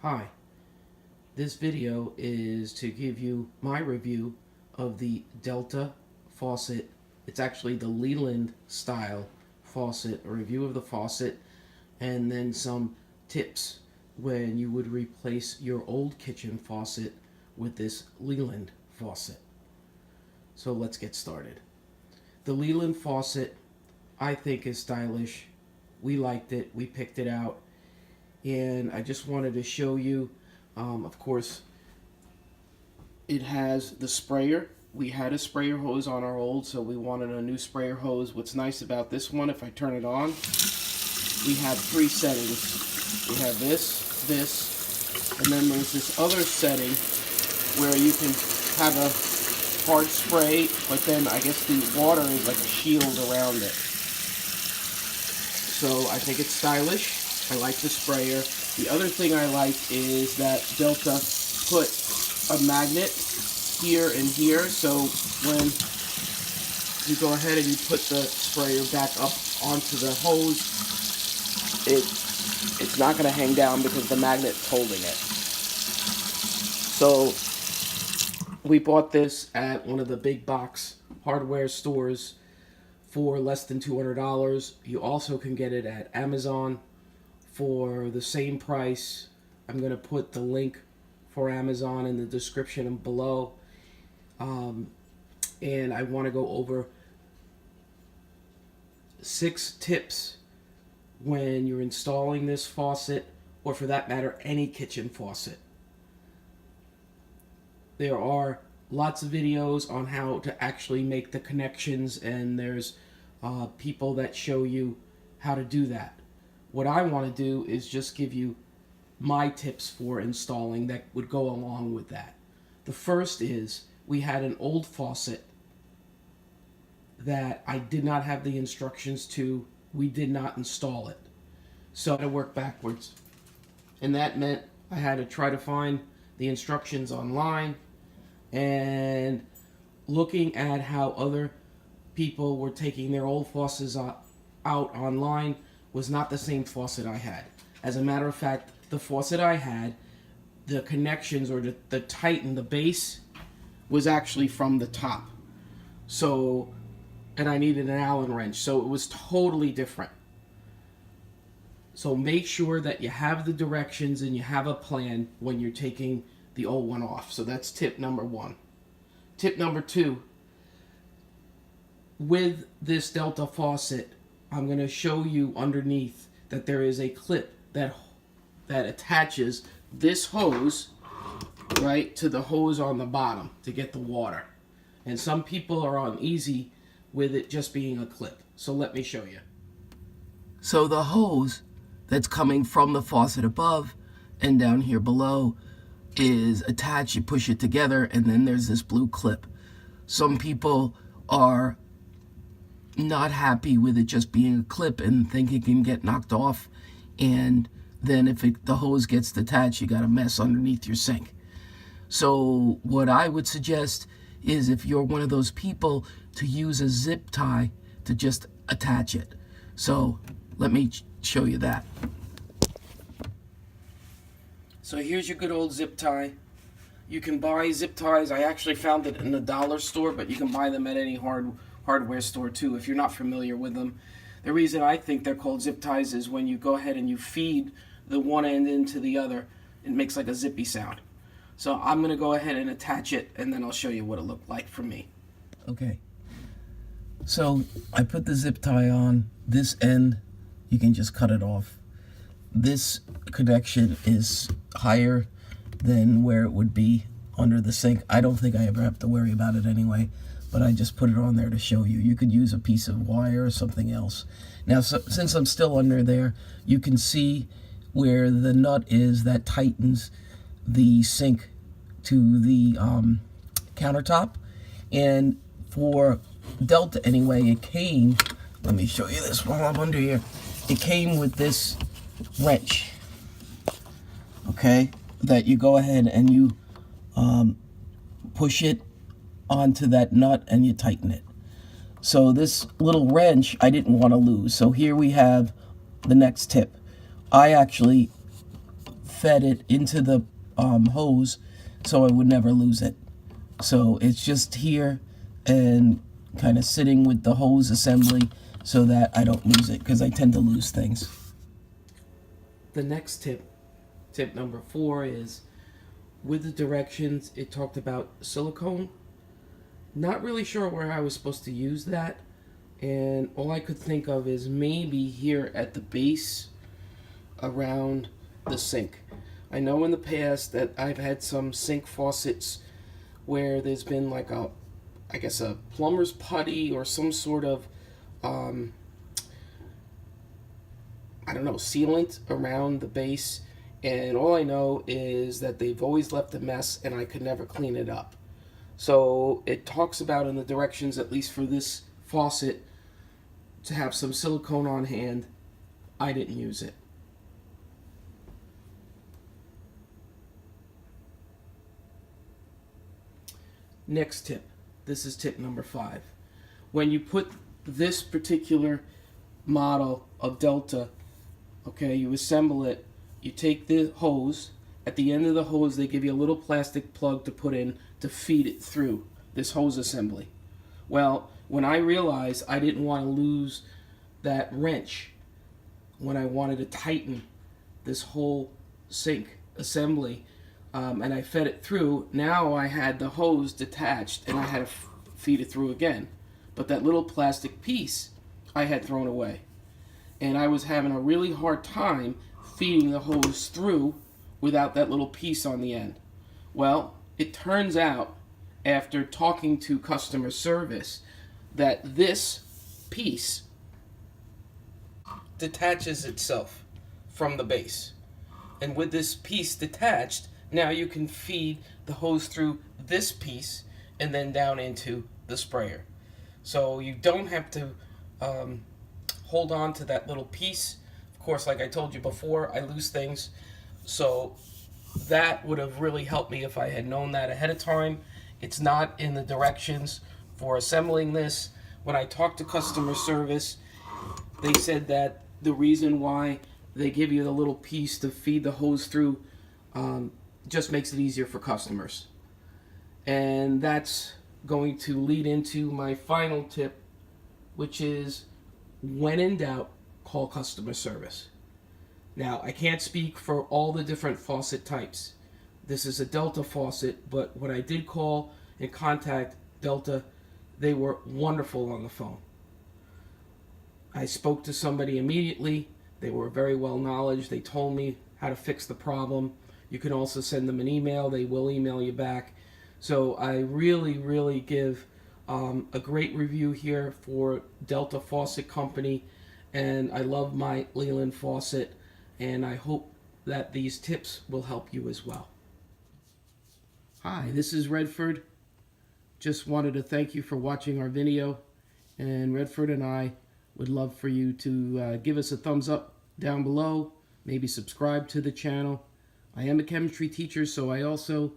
Hi, this video is to give you my review of the Delta faucet. It's actually the Leland style faucet, a review of the faucet, and then some tips when you would replace your old kitchen faucet with this Leland faucet. So let's get started. The Leland faucet, I think, is stylish. We liked it, we picked it out, and I just wanted to show you. Of course, it has the sprayer. We had a sprayer hose on our old, so we wanted a new sprayer hose. What's nice about this one, if I turn it on, we have three settings. We have this, and then there's this other setting where you can have a hard spray, but then I guess the water is like a shield around it. So I think it's stylish. I like the sprayer. The other thing I like is that Delta put a magnet here and here, so when you go ahead and you put the sprayer back up onto the hose, it's not going to hang down because the magnet's holding it. So we bought this at one of the big box hardware stores for less than $200. You also can get it at Amazon for the same price. I'm going to put the link for Amazon in the description below. And I want to go over 6 tips when you're installing this faucet, or for that matter, any kitchen faucet. There are lots of videos on how to actually make the connections, and there's people that show you how to do that. What I want to do is just give you my tips for installing that would go along with that. The first is, we had an old faucet that I did not have the instructions to. We did not install it. So I had to work backwards. And that meant I had to try to find the instructions online, and looking at how other people were taking their old faucets out online was not the same faucet I had. As a matter of fact, the faucet I had, the connections, or the tighten, the base, was actually from the top. So, and I needed an Allen wrench, so it was totally different. So make sure that you have the directions and you have a plan when you're taking the old one off. So that's tip number 1. Tip number 2, with this Delta faucet, I'm going to show you underneath that there is a clip that attaches this hose right to the hose on the bottom to get the water. And some people are uneasy with it just being a clip. So let me show you. So the hose that's coming from the faucet above and down here below is attached. You push it together, and then there's this blue clip. Some people are not happy with it just being a clip and think it can get knocked off, and then if the hose gets detached, you got a mess underneath your sink. So what I would suggest is, if you're one of those people, to use a zip tie to just attach it. So let me show you that. So here's your good old zip tie. You can buy zip ties. I actually found it in the dollar store, but you can buy them at any hardware store too if you're not familiar with them. The reason I think they're called zip ties is when you go ahead and you feed the one end into the other, it makes like a zippy sound. So I'm going to go ahead and attach it, and then I'll show you what it looked like for me. Okay. So I put the zip tie on. This end, you can just cut it off. This connection is higher than where it would be under the sink. I don't think I ever have to worry about it anyway, but I just put it on there to show you. You could use a piece of wire or something else. Now, since I'm still under there, you can see where the nut is that tightens the sink to the countertop. And for Delta anyway, it came, let me show you this while I'm under here. It came with this wrench, okay, that you go ahead and you push it onto that nut and you tighten it. So this little wrench I didn't want to lose. So here we have the next tip. I actually fed it into the hose so I would never lose it. So it's just here and kind of sitting with the hose assembly so that I don't lose it, because I tend to lose things. The next tip number 4, is with the directions it talked about silicone. Not really sure where I was supposed to use that, and all I could think of is maybe here at the base around the sink. I know in the past that I've had some sink faucets where there's been like I guess a plumber's putty or some sort of I don't know, sealant around the base, and all I know is that they've always left a mess and I could never clean it up. So it talks about in the directions, at least for this faucet, to have some silicone on hand. I didn't use it. Next tip. This is tip number 5. When you put this particular model of Delta, okay, you assemble it, you take the hose. At the end of the hose, they give you a little plastic plug to put in to feed it through this hose assembly. Well, when I realized I didn't want to lose that wrench when I wanted to tighten this whole sink assembly, and I fed it through, now I had the hose detached and I had to feed it through again. But that little plastic piece I had thrown away. And I was having a really hard time feeding the hose through without that little piece on the end. Well, it turns out, after talking to customer service, that this piece detaches itself from the base. And with this piece detached, now you can feed the hose through this piece and then down into the sprayer. So you don't have to hold on to that little piece. Of course, like I told you before, I lose things. So that would have really helped me if I had known that ahead of time. It's not in the directions for assembling this. When I talked to customer service, they said that the reason why they give you the little piece to feed the hose through just makes it easier for customers. And that's going to lead into my final tip, which is, when in doubt, call customer service. Now, I can't speak for all the different faucet types. This is a Delta faucet, but when I did call and contact Delta, they were wonderful on the phone. I spoke to somebody immediately. They were very well knowledgeable. They told me how to fix the problem. You can also send them an email. They will email you back. So I really give a great review here for Delta Faucet Company, and I love my Leland faucet, and I hope that these tips will help you as well. Hi, this is Redford. Just wanted to thank you for watching our video, and Redford and I would love for you to give us a thumbs up down below, maybe subscribe to the channel. I am a chemistry teacher, so I also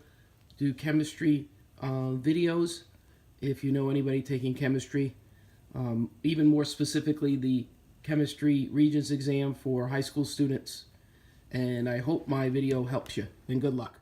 do chemistry videos. If you know anybody taking chemistry, even more specifically the chemistry Regents exam for high school students. And I hope my video helps you, and good luck.